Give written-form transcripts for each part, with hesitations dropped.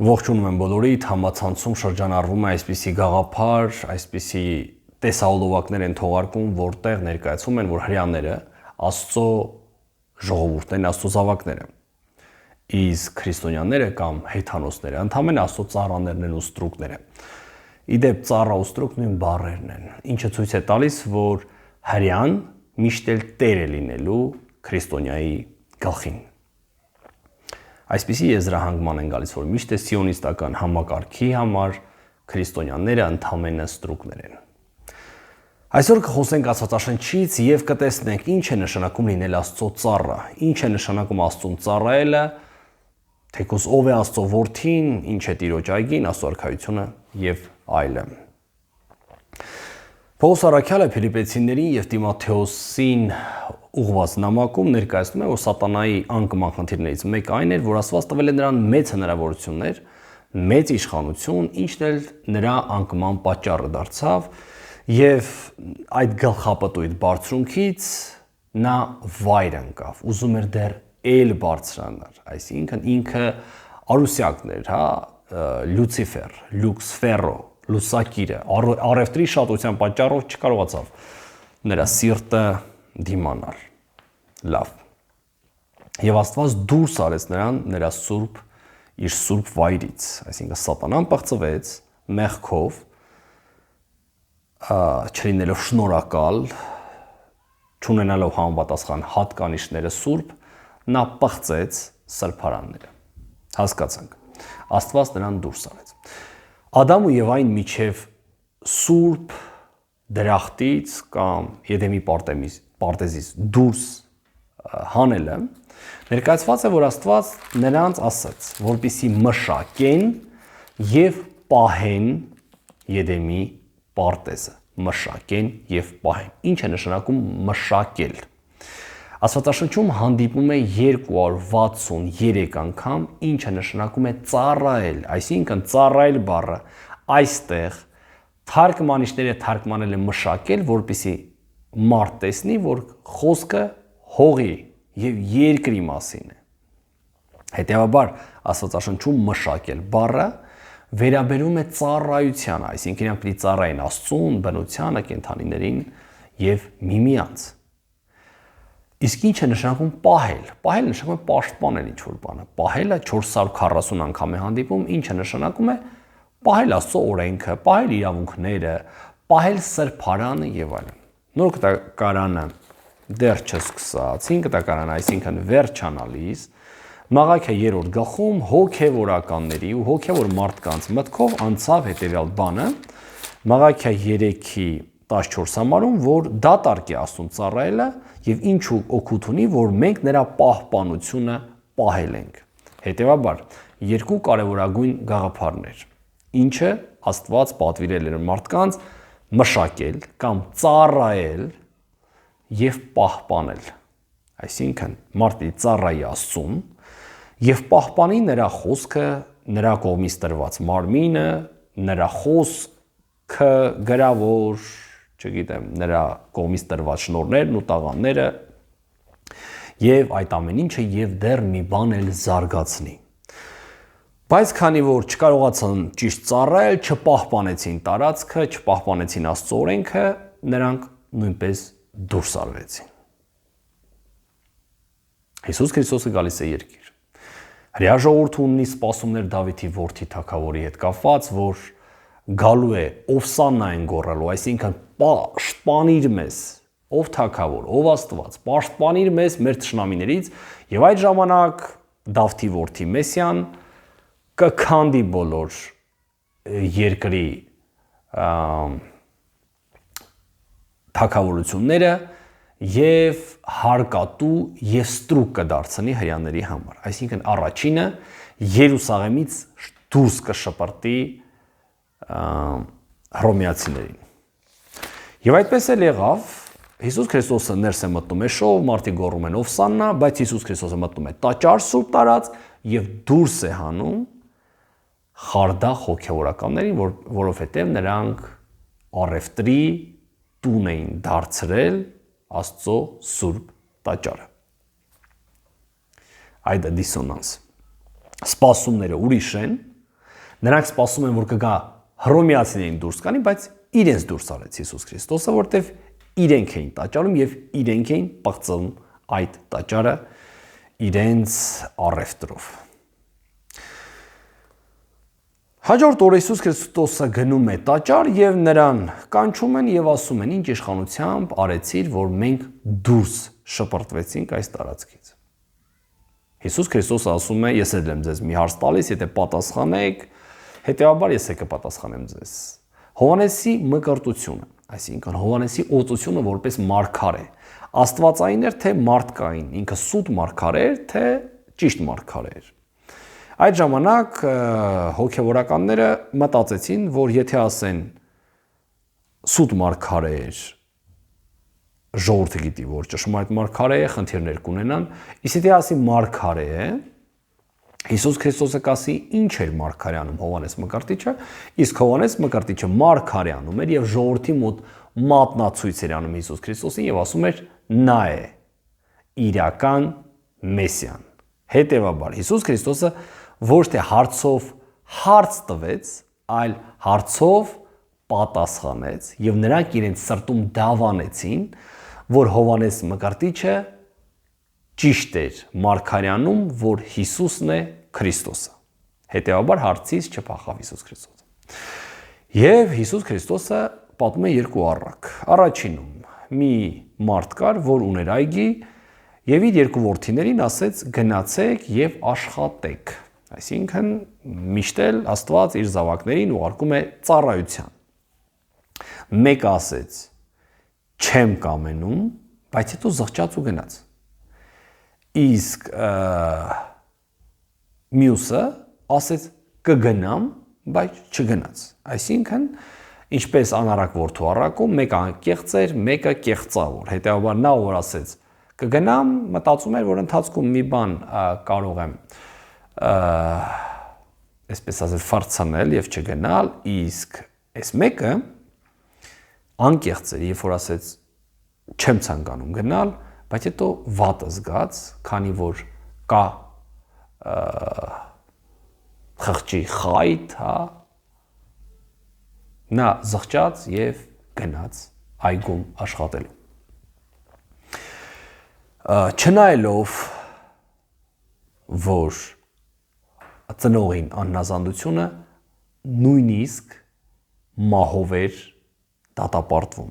Ողջունում եմ բոլորիդ, համացանցում շրջանառվում է այսպիսի գաղափար, այսպիսի տեսահոլովակներ են թողարկում, որտեղ ներկայացում են, որ հрьяաները Աստծո ժողովուրդներն, Աստծո զավակները, իսկ քրիստոնյաները կամ հեթանոսները ընդհանրապես Աստծո ծառաներն են ու ստրուկները։ Իդեպ ծառա ու ստրուկ նույն բառերն են, ինչը ցույց է տալիս, որ հрьяան միշտ էլ տեր է լինելու քրիստոնյայի գլխին։ Այսպիսի եզրահանգման են գալիս, որ միշտ է սիոնիստական համակարգի համար քրիստոնյաները ընդհանրապես ստրուկներ են։ Այսօր կխոսենք Աստվածաշնչից եւ կտեսնենք ինչ է նշանակում լինել Աստծո ծառա, ինչ է նշանակում Աստծուն ծառայելը, թեկուզ ով է Աստծո որդին, ինչ է Տիրոջ այգին, Աստծո արքայությունը եւ այլն։ Պողոս առաքյալը Փիլիպպեցիներին եւ Տիմոթեոսին ուղղված նամակում ներկայացնում է, որ սատանայի անկման խնդիրներից մեկը այն էր, որ Աստված տվել է նրան մեծ հնարավորություններ, մեծ իշխանություն, ինչն էլ նրա անկման պատճառը դարձավ, եւ այդ գլխապտույտ բարձրունքից նա վայր ընկավ, ուզում էր դեռ էլ բարձրանալ, այսինքն ինքը արուսյակներ, Լյուցիֆեր, Լյուքսֆերո, լուսակիրը, առևտրի շատության պատճառով չկարողացավ նրա սիրտը դիմանալ։ Լավ։ Եվ Աստված դուրս արեց նրան նրա իր սուրբ վայրից, այսինքն սատանան պղծվեց մեղքով, չլինելով շնորհակալ, չունենալով համապատասխան հատկանիշները սուրբ, նա պղծեց սրբարանները։ Հասկացանք։ Աստված նրան դուրս արեց։ Ադամ ու Եվային միջև սուրբ դրախտից կամ Եդեմի պարտեզից դուրս հանելը ներկայացված է, որ Աստված նրանց ասաց, որպեսզի մշակեն եւ պահեն Եդեմի պարտեզը, մշակեն եւ պահեն։ Ինչ է նշանակում մշակել։ Աստվածաշնչում հանդիպում է 263 անգամ, ինչը նշանակում է ծառայել, այսինքն ծառայել բառը այստեղ թարգմանիչները թարգմանել են մշակել, որպեսզի մարդ տեսնի, որ խոսքը հողի եւ երկրի մասին է։ Հետևաբար Աստվածաշնչում մշակել բառը վերաբերում է ծառայությանը, այսինքն իրանք պիտի ծառայեն Աստծուն, բնությանը, կենդանիներին եւ միմյանց։ Իսկ ինչ է նշանակում պահել։ Պահել նշանակում է պաշտպանել ինչ-որ բանը։ Պահելը 440 անգամ է հանդիպում, ինչը նշանակում է պահել Աստծո օրենքը, պահել իրավունքները, պահել սրբարանը եւ այլն։ Նոր կտակարանը դեռ չսկսած, 5 կտակարանը, այսինքն վերջանալիս, Մաղաքիա 3-րդ գլխում հոգեվորականների ու հոգեվոր մարդկանց մտքով անցավ հետեւյալ բանը, Մաղաքիա 3-ի 14 համարում, որ դատարկ է Աստծուն ծառայելը եւ ինչու օգուտ ունի, որ մենք նրա պահպանությունը պահել ենք։ Հետևաբար երկու կարևորագույն գաղափարներ, ինչը Աստված պատվիրել էր մարդկանց մշակել կամ ծառայել եւ պահպանել։ Այսինքն մարդի ծառայի Աստծուն եւ պահպանի նրա խոսքը, նրա կողմից տրված մարմինը, նրա խոսքը գրավոր, չգիտեմ, նրա կողմից տրված շնորհներն ու տաղանդները եւ այդ ամեն ինչը եւ դեռ մի բան էլ զարգացնի։ Բայց քանի որ չկարողացան ճիշտ ծառայել, չպահպանեցին տարածքը, չպահպանեցին Աստծո օրենքը, նրանք նույնպես դուրս արվեցին։ Հիսուս Քրիստոսը գալիս է երկիր։ Հրեա ժողովուրդը ունի սպասումներ Դավիթի որդի թագավորի հետ կապված, որ գալու է Օվսաննա են գոռալու, այսինքն պաշտպանիր մեզ, ով թագավոր, ով Աստված, պաշտպանիր մեզ մեր թշնամիներից, եւ այդ ժամանակ Դավթի որդի Մեսիան կքանդի բոլոր երկրի թագավորությունները եւ հարկատու եւ ստրուկ կդարձնի հрьяաների համար։ Այսինքն առաջինը Երուսաղեմից դուրս կշպրտի հռոմեացիներին։ Եվ այդպես էլ եղավ, Հիսուս Քրիստոսը ներս է մտնում է շով, մարդիկ գոռում են Օվսաննա, բայց Հիսուս Քրիստոսը մտնում է տաճար սուրբ տարած եւ դուրս է հանում խարդախ հոգեվորականներին, որովհետեւ նրանք առևտրի տուն էին դարձրել Աստծո սուրբ տաճարը։ Այդ է դիսոնանս։ Սպասումները ուրիշ են, Նրանք սպասում են, որ կգա հռոմեացիներին դուրս կանի, բայց իրենց դուրս արեց Հիսուս Քրիստոսը, որտեվ իրենք էին տաճարում եւ իրենք էին պղծում այդ տաճարը իրենց առևտրով։ Հաջորդ օրը Հիսուս Քրիստոսը գնում է տաճար եւ նրան կանչում են եւ ասում են. «Ինչ իշխանությամբ արեցիր, որ մենք դուրս շպրտվեցինք այս տարածքից»։ Հիսուս Քրիստոսը ասում է. «Ես էլ եմ ձեզ մի հարց տալիս, եթե պատասխանեք, հետեւաբար ես կպատասխանեմ ձեզ»։ Հովհաննեսի մկրտությունը, այսինքն Հովհաննեսի օծությունը որպես մարգար է, աստվածային էր թե մարդկային, ինքը սուտ մարգար էր թե ճիշտ մարգար էր։ Այդ ժամանակ հոգևորականները մտածեցին, որ եթե ասեն սուտ մարգար էր, ժողովուրդը գիտի, որ ճշմարիտ մարգար է, խնդիրներ կունենան, իսկ եթե ասի մարգար է, Հիսուս Քրիստոսը կասի ինչ էր մարգարյանում Հովհաննես Մկրտիչը, իսկ Հովհաննես Մկրտիչը մարգարյանում էր եւ ժողովրդի մոտ մատնացույց էր անում Հիսուս Քրիստոսին եւ ասում էր նա է իրական Մեսիան։ Հետևաբար Հիսուս Քրիստոսը ոչ թե հարցով հարց տվեց, այլ հարցով պատասխանեց եւ նրանք իրենց սրտում դավանեցին, որ Հովհաննես Մկրտիչը ճիշտ էր մարգարյանում, որ Հիսուսն է Քրիստոսը։ Հետևաբար հարցից չփախավ Հիսուս Քրիստոսը։ Եվ Հիսուս Քրիստոսը պատմում է երկու առակ։ Առաջինում մի մարդ կար, որ ուներ այգի, եւ իր երկու որդիներին ասեց. «Գնացեք եւ աշխատեք»։ Այսինքն միշտ էլ Աստված իր զավակներին ուղարկում է ծառայության։ Մեկը ասեց. «Չեմ կամենում», բայց հետո զղջաց ու գնաց։ Իսկ մյուսը ասեց կգնամ, բայց չգնաց։ Այսինքն, ինչպես անառակ որդու առակում, մեկը անկեղծ էր, մեկը կեղծավոր։ Հետևաբար նա որ ասեց կգնամ, մտածում էր, որ ընթացքում մի բան կարող եմ այսպես ասել ֆարցանել եւ չգնալ, իսկ այս մեկը անկեղծ էր, երբ որ ասեց չեմ ցանկանում գնալ, բայց հետո վատը զգաց, քանի որ կա խղճի խայտ, հա, նա զղջաց եւ գնաց այգում աշխատելու։ Չնայելով որ ծնողին անհնազանդությունը նույնիսկ մահով էր դատապարտվում,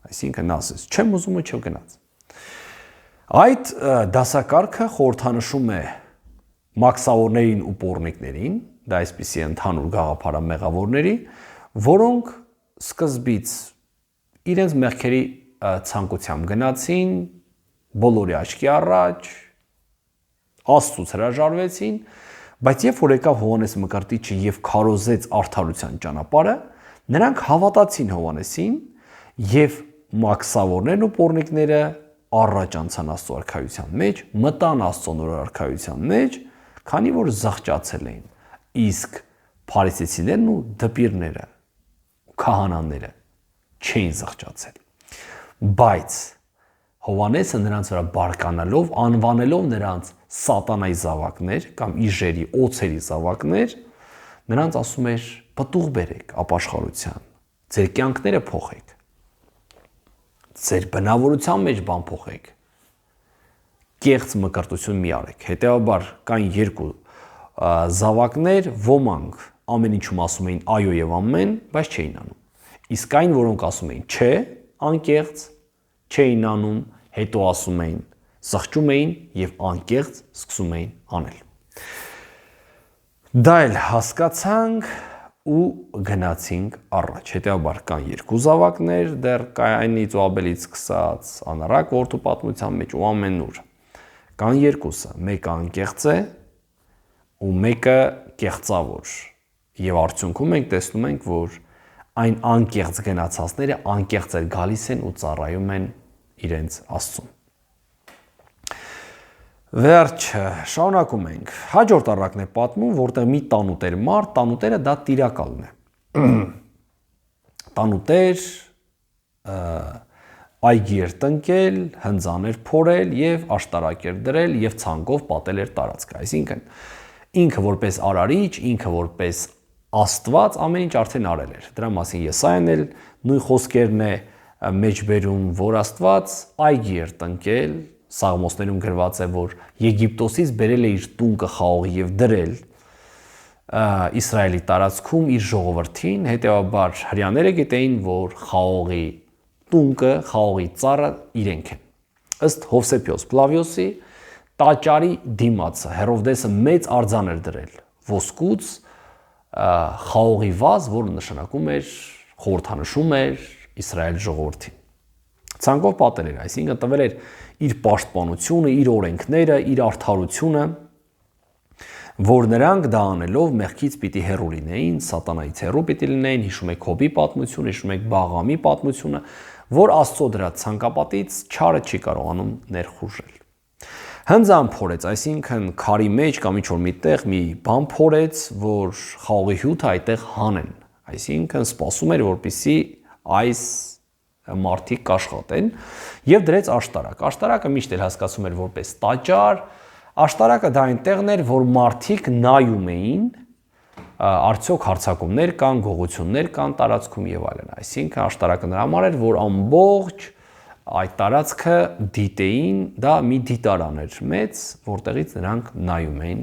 այսինքն նա ասեց չեմ ուզում ու չգնաց։ Այդ դասակարգը խորհրդանշում է մաքսավորներին ու պոռնիկներին, դա այսպիսի ընդհանուր գաղափար է մեղավորների, որոնք սկզբից իրենց մեղքերի ցանկությամբ գնացին, բոլորի աչքի առաջ, Աստծուց հրաժարվեցին, բայց երբ որ եկավ Հովհաննես Մկրտիչը եւ քարոզեց արդարության ճանապարհը, նրանք հավատացին Հովհաննեսին եւ մաքսավորներն ու պոռնիկները առաջ անցան Աստծո արքայության մեջ, մտան Աստծո նոր արքայության մեջ, քանի որ զղջացել էին, իսկ փարիսեցիներն ու դպիրները, քահանաները չէին զղջացել։ Բայց Հովհաննեսը նրանց վրա բարկանալով, անվանելով նրանց սատանայի զավակներ կամ իժերի, օձերի զավակներ, նրանց ասում էր պտուղ բերեք ապաշխարության, ձեր կյանքները փոխեք, ձեր բնավորության մեջ բան փոխեք, կեղծ մկրտություն մի արեք։ Հետևաբար կային երկու զավակներ, ոմանք ամեն ինչում ասում էին այո եւ ամեն, բայց չէին անում։ Իսկ այն, որոնք ասում էին չէ, անկեղծ, չէին անում, հետո ասում էին, զղջում էին եւ անկեղծ սկսում էին անել։ Դա էլ հասկացանք ու գնացինք առաջ։ Հետևաբար կան երկու զավակներ, դեռ Կայանից ու Աբելից սկսած, անառակ որդու պատմության մեջ ու ամենուր։ Կան երկուսը, մեկը անկեղծ է ու մեկը կեղծավոր։ Եվ արդյունքում մենք տեսնում ենք, որ այն անկեղծ գնացածները անկեղծ էլ գալիս են ու ծառայում են իրենց Աստծուն։ Վերջը շարունակում ենք։ Հաջորդ առակն է պատմում, որտեղ մի տանուտեր մարդ, տանուտերը դա տիրակալն է։ Տանուտեր այգի էր տնկել, հնձան էր փորել եւ աշտարակ էր դրել եւ ցանկով պատել էր տարածքը։ Այսինքն ինքը որպես արարիչ, ինքը որպես Աստված ամեն ինչ արդեն արել էր։ Դրա մասին Եսայան էլ նույն խոսքերն է մեջբերում, որ Աստված այգի էր տնկել, Սաղմոսներում գրված է, որ Եգիպտոսից բերել է իր տունկը խաղողի եւ դրել Իսրայելի տարածքում իր ժողովրդին, հետեւաբար հрьяաները գիտեին, որ խաղողի տունկը, խաղողի ծառը իրենք են։ Ըստ Հովսեփիոս Պլավիոսի տաճարի դիմացը Հերովդեսը մեծ արձան էր դրել ոսկուց խաղողի վազ, որը նշանակում էր, խորհրդանշում էր Իսրայել ժողովրդին։ Ցանկով պատել էր, այսինքն տվել էր իր պաշտպանությունը, իր օրենքները, իր արդարությունը, որ նրանք դա անելով մեղքից պիտի հեռու լինեին, սատանայից հեռու պիտի լինեին, հիշում եք Հոբի պատմությունը, հիշում եք Բաղամի պատմությունը, որ Աստծո դրա ցանկապատից չարը չի կարողանում ներխուժել։ Հնձան փորեց, այսինքն քարի մեջ կամ ինչ-որ միտեղ մի բան փորեց, որ խաղողի հյութը այդտեղ հանեն, այսինքն սպասում էր, որպեսզի այս մարդիկ կաշխատեն եւ դրեց աշտարակ։ Աշտարակը միշտ էլ հասկացում էր որպես տաճար, աշտարակը դա այնտեղն էր, որ մարդիկ նայում էին, արդյոք հարձակումներ կան, գողություններ կան տարածքում եւ այլն։ Այսինքն աշտարակը նրա համար էր, որ ամբողջ այդ տարածքը դիտեին, դա մի դիտարան էր մեծ, որտեղից նրանք նայում էին։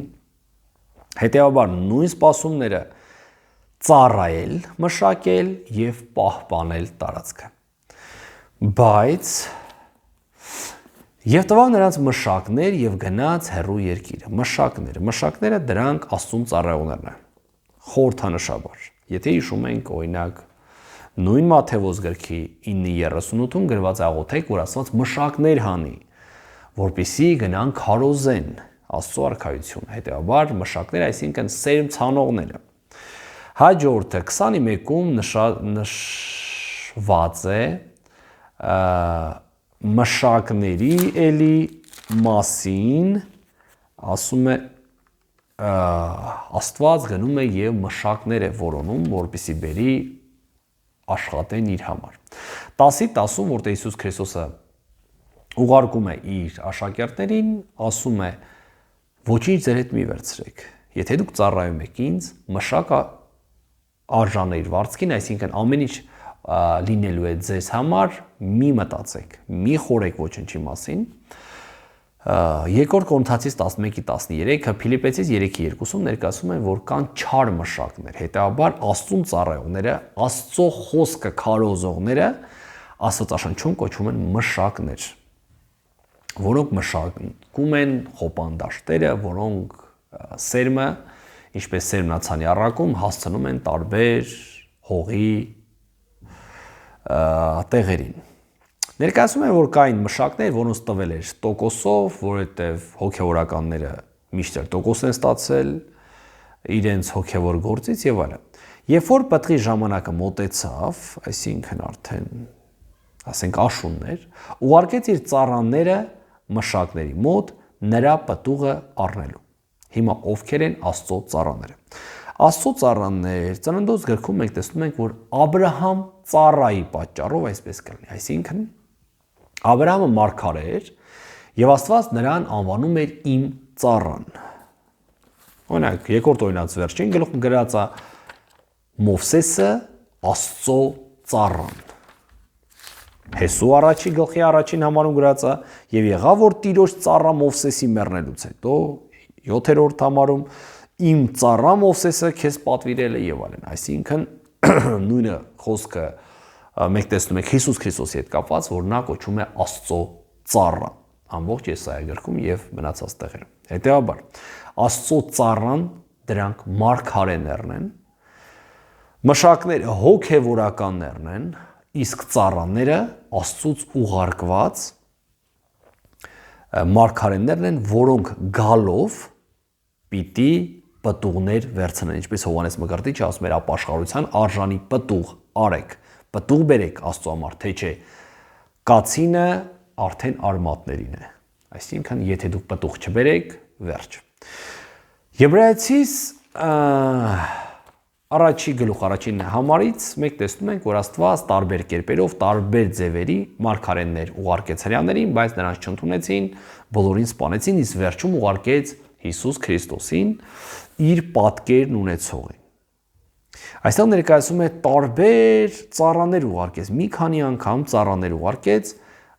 Հետեւաբար նույն սպասումները ծառայել, մշակել եւ պահպանել տարածքը։ Բայց եւ տվավ նրանց մշակներ եւ գնաց հեռու երկիրը։ Մշակները դրանք Աստծուն ծառայողներն են։ Խորհրդանշաբար։ Եթե հիշում ենք օրինակ նույն Մատթեոս գրքի 9:38-ում գրված է աղոթեք, որ Աստված մշակներ հանի, որպեսզի գնան քարոզեն Աստծո արքայությունը։ Հետեւաբար մշակներ, այսինքն սերմ ցանողները։ Հաջորդը 21-ում նշված է մշակների էլի մասին, ասում է Աստված գնում է եւ մշակներ է որոնում, որպեսզի բերի աշխատեն իր համար։ 10:10-ում, որտեղ Հիսուս Քրիստոսը ուղարկում է իր աշակերտներին, ասում է. ոչինչ ձեր հետ մի վերցրեք։ Եթե դուք ծառայում եք ինձ, մշակը արժան է իր վարձքին, այսինքն ամեն ինչ լինելու է ձեզ համար, մի մտածեք, մի խորեք ոչնչի մասին։ Երկրորդ Կորինթացիս 11:13-ը, Փիլիպպեցիս 3:2-ում ներկայացում են, որ կան չար մշակներ, հետեւաբար Աստծուն ծառայողները, Աստծո խոսքը քարոզողները Աստվածաշնչում կոչվում են մշակներ, որոնք մշակում են խոպանդաշտերը, որոնք սերմը, ինչպես սերմնացանի առակում, հասցնում են տարբեր հողի տեղերին։ Ներկայացում են, որ կային մշակներ, որոնց տվել էր տոկոսով, որովհետև հոգևորականները միշտ էլ տոկոս են ստացել իրենց հոգևոր գործից եւ այլն։ Երբ որ պտղի ժամանակը մոտեցավ, այսինքն արդեն ասենք աշուններ, ուղարկեց իր ծառաները մշակների մոտ նրա պտուղը առնելու։ Հիմա ովքեր են Աստծո ծառաները։ Աստծո ծառաներ, Ծննդոց գրքում մենք տեսնում ենք, որ Աբրահամ ծառայի պատճառով այսպես կլինի, այսինքն Աբրահամը մարգարե էր եւ Աստված նրան անվանում էր իմ ծառան։ Օրինակ, երկրորդ օրինաց վերջին գլխում գրած է Մովսեսը Աստծո ծառան։ Հեսու առաջի գլխի առաջին համարում գրած է եւ եղավ որ Տիրոջ ծառա Մովսեսի մեռնելուց հետո 7-րդ համարում իմ ծառա Մովսեսը քեզ պատվիրել է եւ այլն, այսինքն նույնը խոսքը մենք տեսնում ենք Հիսուս Քրիստոսի հետ կապված, որ նա կոչվում է Աստծո ծառա ամբողջ Եսայա գրքում եւ մնացած տեղերում։ Հետեւաբար Աստծո ծառան դրանք մարգարեներն են, մշակները հոգևորականներն են, իսկ ծառաները Աստծուց ուղարկված մարգարեներն են, որոնք գալով պիտի պտուղներ վերցնեն, ինչպես Հովհաննես Մկրտիչը ասում էր ապաշխարության արժանի պտուղ արեք, պտուղ բերեք Աստծո համար, թե չէ կացինը արդեն արմատներին է։ Այսինքն, եթե դուք պտուղ չբերեք, վերջ։ Եբրայեցիս առաջի գլուխ առաջին համարից մենք տեսնում ենք, որ Աստված տարբեր կերպերով, տարբեր ձևերի մարգարեներ ուղարկեց հրեաներին, բայց նրանց չընդունեցին, բոլորին սպանեցին, իսկ վերջում ուղարկեց Հիսուս Քրիստոսին իր պատկերն ունեցողին։ Այստեղ ներկայացում է տարբեր ծառաներ ուղարկեց, մի քանի անգամ ծառաներ ուղարկեց,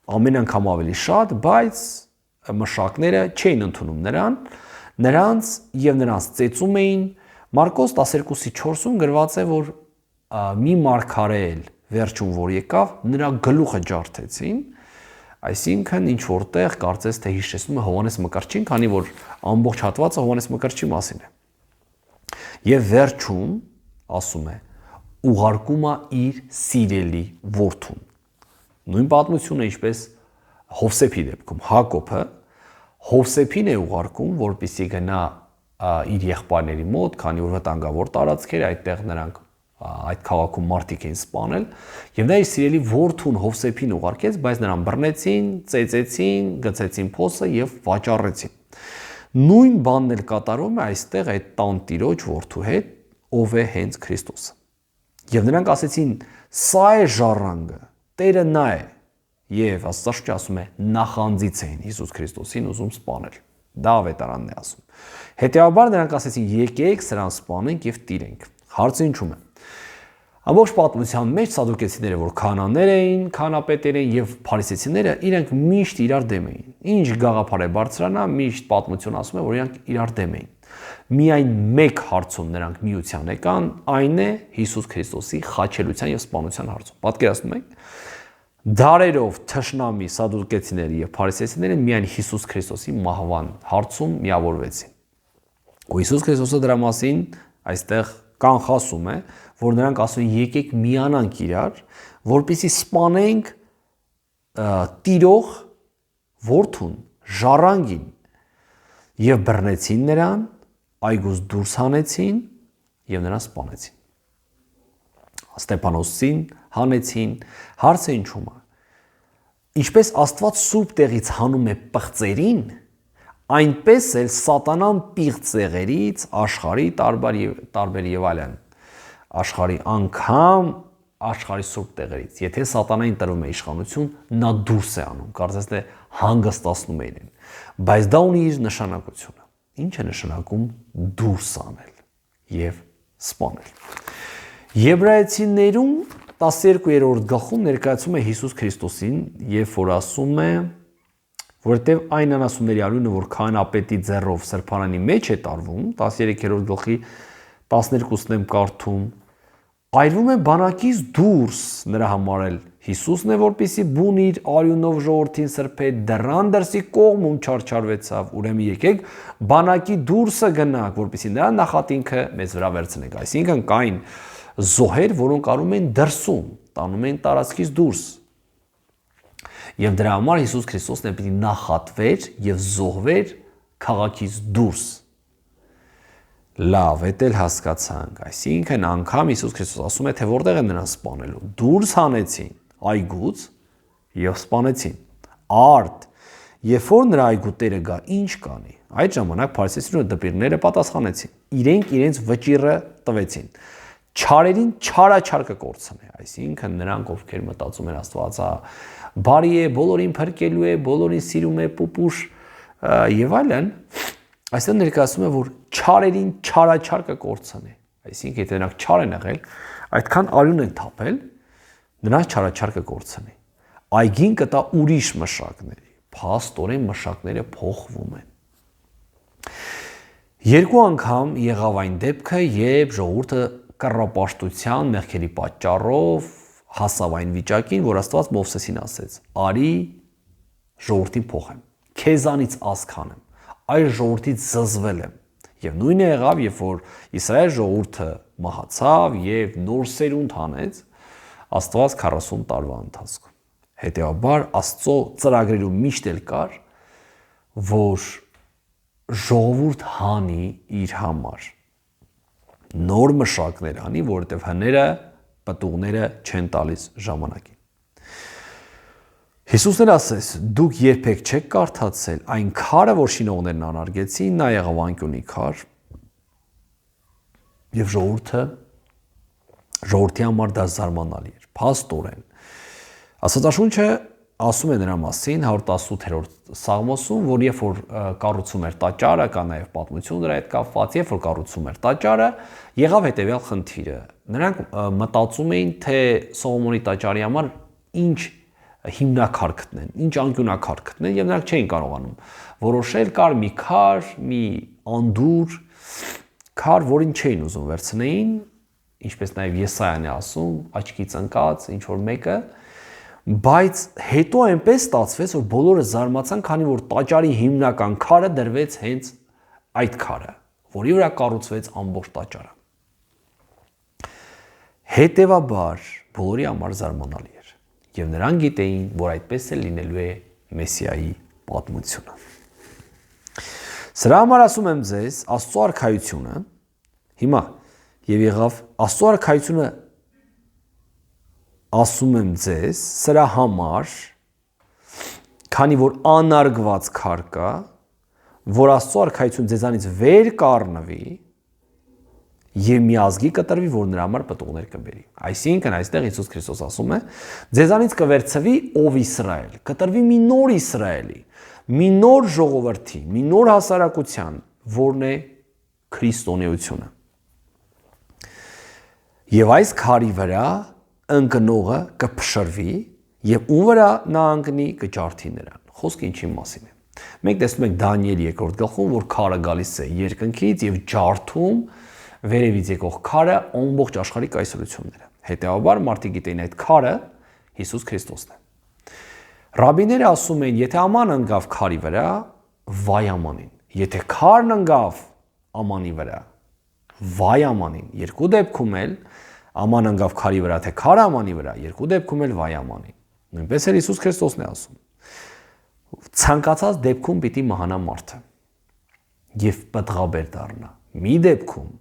ամեն անգամ ավելի շատ, բայց մշակները չէին ընդունում նրանց եւ նրանց ծեծում էին։ Մարկոս 12:4-ում գրված է, որ մի մարգարե էլ վերջում որ եկավ, նրա գլուխը ջարդեցին, այսինքն ինչ որտեղ կարծես թե հիշեցնում է Հովհաննես Մկրտչին, քանի որ ամբողջ հատվածը Հովհաննես Մկրտչի մասին է։ Եվ վերջում ասում է, ուղարկում է իր սիրելի որդուն։ Նույն պատմությունը ինչպես Հովսեփի դեպքում Հակոբը Հովսեփին է ուղարկում, որպեսզի գնա իր եղբայրների մոտ, քանի որ վտանգավոր տարածքեր այդտեղ նրանք այդ քաղաքում մարդիկ էին սպանել, եւ նա իր սիրելի որդուն Հովսեփին ուղարկեց, բայց նրան բռնեցին, ծեծեցին, գցեցին փոսը եւ վաճառեցին։ Նույն բանն էլ կատարում է այստեղ այդ տանտիրոջ որդու հետ, ով է հենց Քրիստոսը։ Եվ նրանք ասեցին, սա է ժառանգը, Տերը նա է, եւ Աստվածաշունչը ասում է, նախանձից էին Հիսուս Քրիստոսին ուզում սպանել։ Դա ավետարանն է ասում։ Հետեւաբար նրանք ասեցին, եկեք սրան սպանենք եւ տիրենք։ Հարցը ինչու՞մ է։ Ամբողջ պատմության մեջ սադուկեցիները, որ քահանաներ էին, քահանապետեր էին եւ փարիսեցիները, իրենք միշտ իրար դեմ էին։ Ինչ գաղափար է բարձրանա, միշտ պատմություն ասում է, որ իրենք իրար դեմ էին։ Միայն մեկ հարցում նրանք միության եկան, այն է Հիսուս Քրիստոսի խաչելության եւ սպանության հարցում։ Պատկերացնում եք, դարերով թշնամի սադուկեցիները եւ փարիսեցիները միայն Հիսուս Քրիստոսի մահվան հարցում միավորվեցին։ Ու Հիսուս Քրիստոսը դրա մասին այստեղ կանխասում է, որ նրանք ասում են եկեք միանանք իրար, որպեսզի սպանենք տիրող որդուն, ժառանգին, եւ բռնեցին նրան, այգուց դուրս հանեցին եւ նրան սպանեցին։ Ստեփանոսին հանեցին, հարցը ինչու՞մ է։ Ինչպես Աստված սուրբ տեղից հանում է պղծերին, այնպես էլ սատանան պիղծ տեղերից աշխարհի տարբեր եւ այլն աշխարհի անգամ աշխարհի սուրբ տեղերից եթե սատանային տրվում է իշխանություն նա դուրս է անում կարծես թե հանգստացնում է իրեն բայց դա ունի իր նշանակությունը ինչ է նշանակում դուրս անել եւ սպանել Եբրայեցիներում 12-րդ գլխում ներկայացում է Հիսուս Քրիստոսին եւ որ ասում է որտեւ այն անասունների արյունը որ քահանապետի ձեռով սրբարանի մեջ է տարվում 13-րդ գլխի 12-ն եմ կարդում այրվում է բանակից դուրս նրա համար էլ Հիսուսն է որպեսի բուն իր արյունով ժողովրդին սրբե դռան դրսի կողմում չարչարվեցավ ուրեմն եկեք բանակի դուրսը գնանք որպեսի նրա նախատինքը մեզ վրա վերցնենք այսինքն կային զոհեր որոնք արում են դրսում տանում են տարածքից դուրս եւ դրա համար Հիսուս Քրիստոսն է պիտի նախատվեր եւ զոհվեր քաղաքից դուրս լավ էդ էլ հասկացանք այսինքն անգամ Հիսուս Քրիստոս ասում է թե որտեղ են նրան սպանելու դուրս հանեցին այգուց եւ սպանեցին արդ երբ որ նրա այգու տերը գա ինչ կանի այդ ժամանակ փարիսեցիները դպիրները պատասխանեցին իրենց վճիռը տվեցին չարերին չարաչար կկորցնի այսինքն նրանք ովքեր մտածում են Աստվածա բարի է բոլորին փրկելու է բոլորին սիրում է պուպուշ եւ այլն այստեղ ներկայացում է որ չարերին չարաչար կկորցնի այսինքն եթե նրանք չար են եղել այդքան արյուն են թափել նրանց չարաչար կկորցնի այգին կտա ուրիշ մշակների փաստորեն մշակները փոխվում են երկու անգամ եղավ այն դեպքը երբ ժողովուրդը կռապաշտության մեղքերի պատճառով հասավ այն վիճակին, որ Աստված Մովսեսին ասեց. «Արի ժողովրդին փոխեմ, քեզանից ազգանեմ, այս ժողովրդից զզվել եմ»։ Եվ նույնը եղավ, երբ որ Իսրայել ժողովուրդը մահացավ եւ նոր սերունդ հանեց Աստված 40 տարվա ընթացքում։ Հետեւաբար Աստծո ծրագրերում միշտ էլ կար, որ ժողովուրդ հանի իր համար նոր մշակներ անի, որովհետև հները պտուղները չեն տալիս ժամանակին։ Հիսուսն ասեց, դուք երբեք չեք կարդացել այն քարը, որ շինողներն անարգեցին, նա եղավ անկյունի քար, եւ ժողովրդի համար դա զարմանալի էր։ Փաստորեն, Աստվածաշունչը ասում է նրա մասին 118-րդ Սաղմոսում, որ երբ որ կառուցում էր տաճարը, կա նաև պատմություն դրա հետ կապված, երբ որ կառուցում էր տաճարը, եղավ հետևյալ խնդիրը։ Նրանք մտածում էին, թե Սողոմոնի տաճարի համար ինչ հիմնակար գտնեն, ինչ անկյունակար գտնեն, եւ նրանք չէին կարողանում որոշել, կար մի քար, մի անդուր քար, որին չէին ուզում վերցնեին, ինչպես նաև Եսայան է ասում, աչքից ընկած ինչ որ մեկը, բայց հետո այնպես ստացվեց, որ բոլորը զարմացան, քանի որ տաճարի հիմնական քարը դրվեց հենց այդ քարը, որի վրա կառուցվեց ամբողջ տաճարը։ Հետևաբար բոլորի համար զարմանալի էր, եւ նրանք գիտեին, որ այդպես է լինելու է Մեսիայի պատմությունը։ Սրա համար ասում եմ ձեզ, Աստծո արքայությունը հիմա եւ եղավ Աստծո արքայությունը ասում եմ ձեզ, սրա համար, քանի որ անարգված քար կա, որ Աստծո արքայությունը ձեզանից վեր կառնվի եւ մի ազգի կտրվի, որ նրա համար պտուղներ կբերի։ Այսինքն այստեղ Հիսուս Քրիստոս ասում է, ձեզանից կվերցվի ով Իսրայել, կտրվի մի նոր Իսրայելի, մի նոր ժողովրդի, մի նոր հասարակության, որն է քրիստոնեությունը։ Եվ այս քարի վրա ընկնողը կփշրվի եւ ում վրա նա ընկնի կջարդի նրան։ Խոսքը ինչի մասին է։ Մենք տեսնում ենք Դանիել 2-րդ գլխում, որ քարը գալիս է երկնքից եւ ջարդում վերևից եկող քարը ամբողջ աշխարհի կայսրությունները։ Հետեւաբար մարդիկ գիտեն այդ քարը Հիսուս Քրիստոսն է։ Ռաբիները ասում են, եթե աման ընկավ քարի վրա, վայ ամանին։ Եթե քարն ընկավ ամանի վրա, վայ ամանին։ Երկու դեպքում էլ աման ընկավ քարի վրա, թե քարը ամանի վրա, երկու դեպքում էլ վայ ամանին։ Նույնպես էլ Հիսուս Քրիստոսն է ասում։ Ցանկացած դեպքում պիտի մահանա մարդը եւ պտղաբեր դառնա։ Մի դեպքում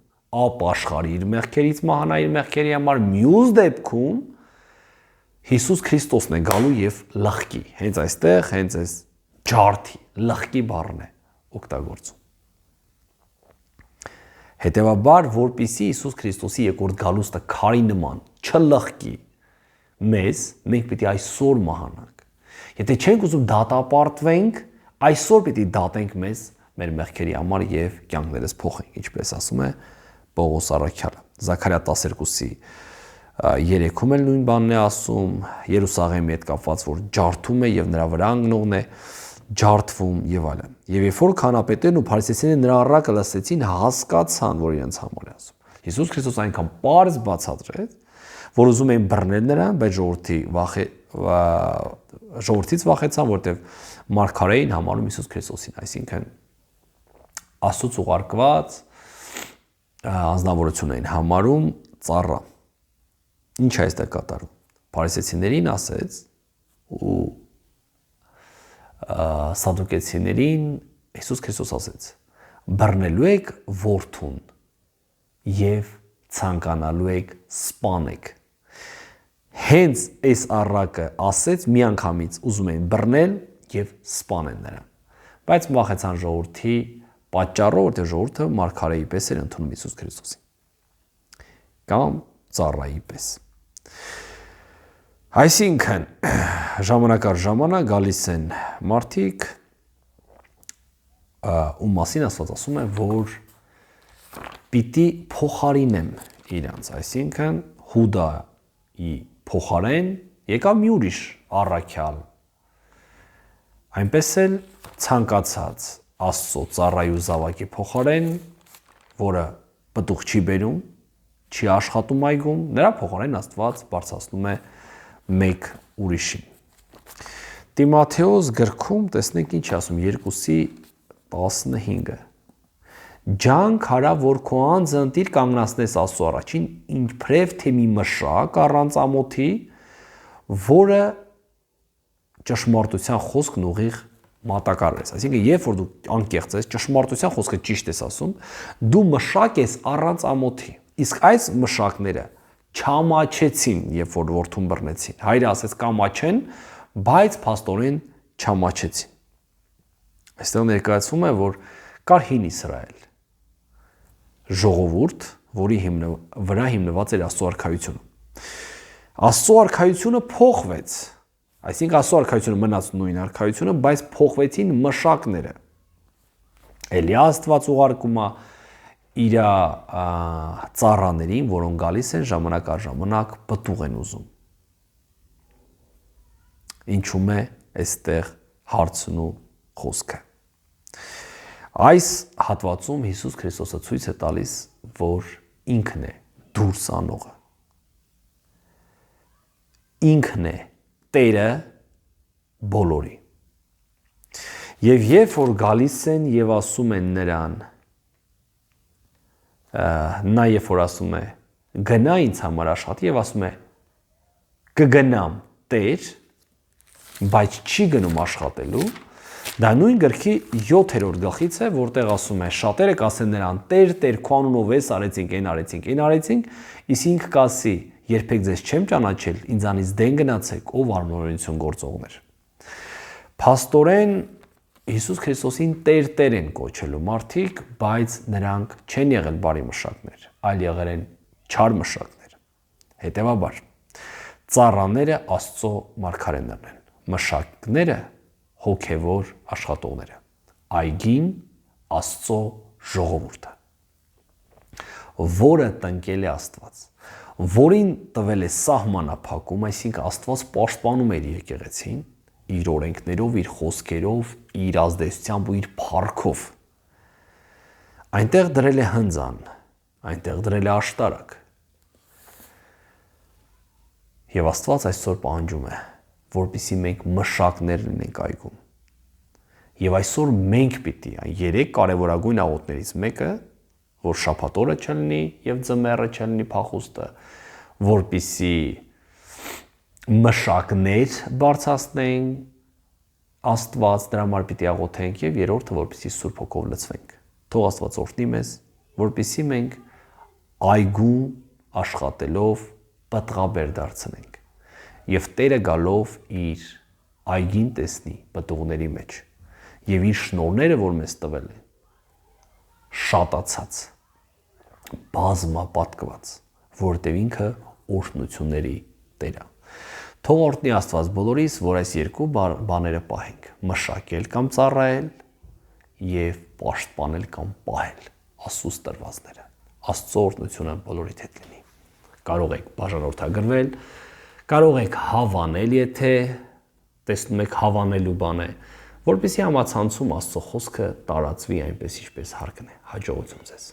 ապաշխարի իր մեղքերից մահանա իր մեղքերի համար, մյուս դեպքում Հիսուս Քրիստոսն է գալու եւ լղկի։ Հենց այստեղ, հենց այս ջարդի, լղկի բառն է օգտագործում։ Հետևաբար, որպիսի Հիսուս Քրիստոսի երկրորդ գալուստը քարի նման չլղկի մեզ, մենք պիտի այսօր մահանանք։ Եթե չենք ուզում դատապարտվենք, այսօր պիտի դատենք մեզ մեր մեղքերի համար եւ կյանքներս փոխենք, ինչպես ասում է Պողոս առաքյալը։ Զաքարիա 12-ի 3-ում էլ նույն բանն է ասում, Երուսաղեմի հետ կապված, որ ջարդում է եւ նրա վրա ընկնողն է ջարդվում եւ այլն։ Եվ երբ որ քանապետերն ու փարիսեցիները նրա առակը լսեցին, հասկացան, որ իրենց համար է ասում։ Հիսուս Քրիստոս այնքան պարզ բացատրեց, որ ուզում էին բռնել նրան, բայց ժողովրդից վախեցան, որտեղ մարգարեին համարում Հիսուս Քրիստոսին, այսինքն Աստծոց ուղարկված անձնավորություն էին համարում ծառա։ Ինչ է այստեղ կատարում։ Փարիսեցիներին ասեց ու սադուկեցիներին Հիսուս Քրիստոս ասեց. բռնելու եք որդուն եւ ցանկանալու եք սպանեք։ Հենց այս առակը ասեց միանգամից ուզում էին բռնել եւ սպանել նրան։ Բայց վախեցան ժողովրդի պատճառով, որտեղ ժողովուրդը մարգարեի պես էր ընդունում Հիսուս Քրիստոսին։ Կամ ծառայի պես։ Այսինքն ժամանակ առ ժամանակ գալիս են մարդիկ, ու մասին Աստված ասում է, որ պիտի փոխարինեմ իրանց, այսինքն Հուդայի փոխարեն եկավ մի ուրիշ առաքյալ, այնպես էլ ցանկացած Աստծո ծառայի ու զավակի փոխարեն, որը պտուղ չի բերում, չի աշխատում այգում, նրա փոխարեն Աստված բարձրացնում է մեկ ուրիշին։ Տիմոթեոս գրքում տեսնենք ինչ ասում 2:15-ը։ Ջանք արա, որ քո անձը ընտիր կանգնացնես Աստծո առաջին, ինչպրև թե մի մշակ առանց ամոթի, որը ճշմարտության խոսքն ուղիղ մատակարարես։ Այսինքն, երբ որ դու անկեղծ ես, ճշմարտության խոսքը ճիշտ ես ասում, դու մշակ ես առանց ամոթի։ Իսկ այս մշակները չամաչեցին, երբ որ որդուն բռնեցին։ Հայրը ասեց կամաչեն, բայց փաստորեն չամաչեցին։ Այստեղ ներկայացվում է, որ կար հին Իսրայել, ժողովուրդ, որի վրա հիմնված էր Աստծո արքայությունը։ Աստծո արքայությունը փոխվեց Այսինքն Աստծո արքայությունը մնաց նույն արքայությունը, բայց փոխվեցին մշակները։ Էլի Աստված ուղարկում է իր ծառաներին, որոնք գալիս են ժամանակ առ ժամանակ պտուղ են ուզում։ Ինչու՞մ է այստեղ հարցն ու խոսքը։ Այս հատվածում Հիսուս Քրիստոսը ցույց է տալիս, որ ինքն է դուրս անողը։ Ինքն է Տերը բոլորի։ Եվ երբ որ գալիս են եւ ասում են նրան, նա երբ որ ասում է գնա ինձ համար աշխատի եւ ասում է կգնամ Տեր, բայց չի գնում աշխատելու, դա նույն գրքի 7-րդ գլխից է, որտեղ ասում է շատերը կասեն նրան Տեր, Տեր, քո անունով էս արեցինք, այն արեցինք, իսկ ինքը կասի երբեք ձեզ չեմ ճանաչել, ինձանից դեն գնացեք, ով արմնորոշություն գործողներ։ Փաստորեն Հիսուս Քրիստոսին Տեր են կոչելու մարդիկ, բայց նրանք չեն եղել բարի մշակներ, այլ եղել են չար մշակներ։ Հետևաբար ծառաները Աստծո մարգարեներն են, մշակները հոգևոր աշխատողները, այգին Աստծո ժողովուրդը, որը տնկել է Աստված, որին տվել է սահմանափակում, այսինքն Աստված պաշտպանում է իր եկեղեցին, իր օրենքներով, իր խոսքերով, իր ազդեցությամբ ու իր փառքով։ Այնտեղ դրել է հնձան, այնտեղ դրել է աշտարակ։ Եվ Աստված այսօր պահանջում է, որպեսզի մենք մշակներ լինենք այգում։ Եվ այսօր մենք պիտի այն 3 կարևորագույն աղոթներից մեկը, որ շաբաթ օրը չլինի եւ ձմեռը չլինի փախուստը, որպեսզի մշակներ բարձրացնենք Աստված դրա համար պիտի աղոթենք եւ երրորդը որպեսզի Սուրբ Հոգով լցվենք։ Թող Աստված օրհնի մեզ, որպեսզի մենք այգու աշխատելով պտղաբեր դարձնենք եւ Տերը գալով իր այգին տեսնի պտուղների մեջ եւ իր շնորհները, որ մեզ տվել է, շատացած, բազմապատկված, որտեղ ինքը օրհնությունների Տեր է։ Թող օրհնի Աստված բոլորիս, որ այս երկու բաները պահենք՝ մշակել կամ ծառայել եւ պաշտպանել կամ պահել Աստծուց տրվածները։ Աստծո օրհնությունը բոլորիդ հետ լինի։ Կարող եք բաժանորդագրվել, կարող եք հավանել, եթե տեսնում եք հավանելու բան է, որպեսզի համացանցում Աստծո խոսքը տարածվի այնպես, ինչպես հարկն է։ Հաջողություն ձեզ։